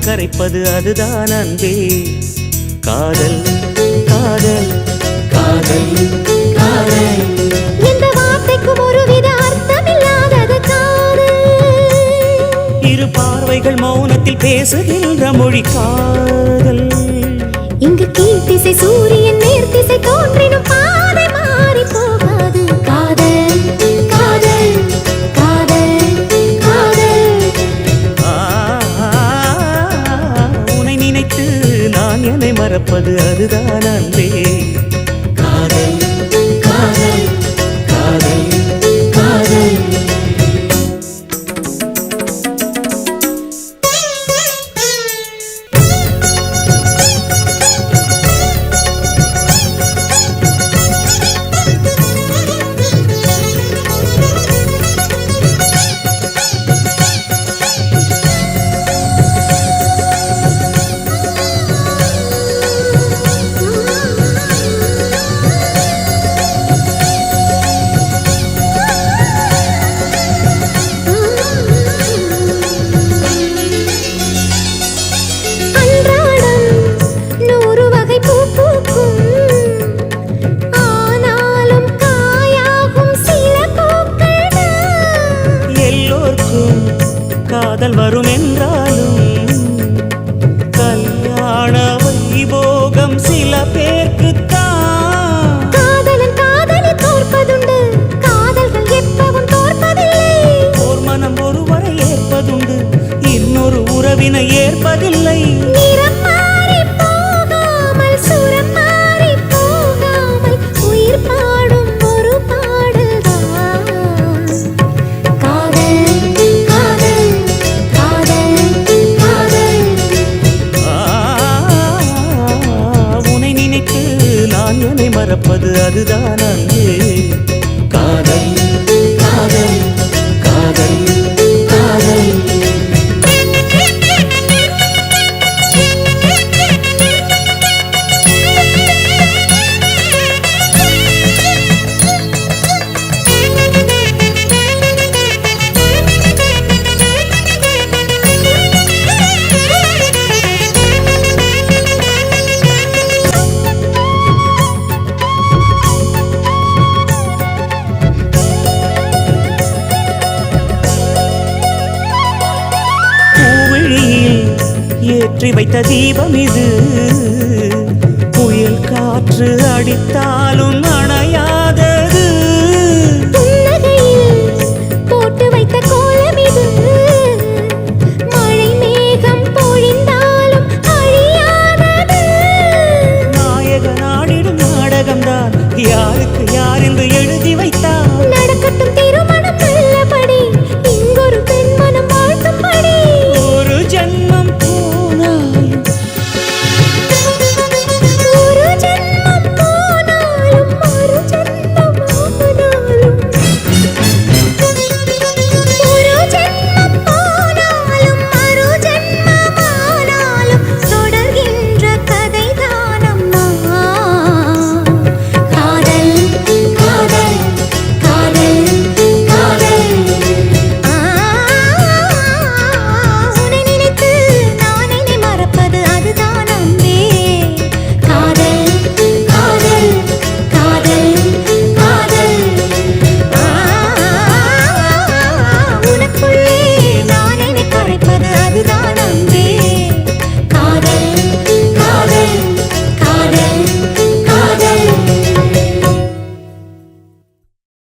கரைப்பது அதுதான் அன்பே. காதல் காதல் காதல் காதல். இந்த வார்த்தைக்கும் ஒருவித அர்த்தமில்லாதது காதல். இரு பார்வைகள் மௌனத்தில் பேசுகின்ற மொழி காதல். இங்கு கீழ்த்திசை சூரியன் நேர்த்திசை தோன்றினும் பாதை மாறி போகாது. காதல் காதல் காதல் காதல். உன்னை நினைத்து நான் என்னை மறப்பது அதுதான் அன்பே. காதல் காதல் காதல் காதல். காதல் வரும் என்றாலும் கல்யாண வைபோகம் சில பேர்க்குத்தான். காதலன் காதலி தோற்பதுண்டு, காதல்கள் எப்பவும் தோற்பதில்லை. ஓர் மனம் ஒருவரை ஏற்பதுண்டு, இன்னொரு உறவினை ஏற்பதில்லை. நிறம் மாறி போகாமல் சுரம் மாறி போகாமல் உயிர் பாடும் ஒரு பாடல்தான் காதல். நான் என்னை மறப்பது அதுதான் அன்பே. காதல் காதல் காதல் காதல். ஏற்றி வைத்த தீபம் இது, புயல் காற்று அடித்தாலும் அணையா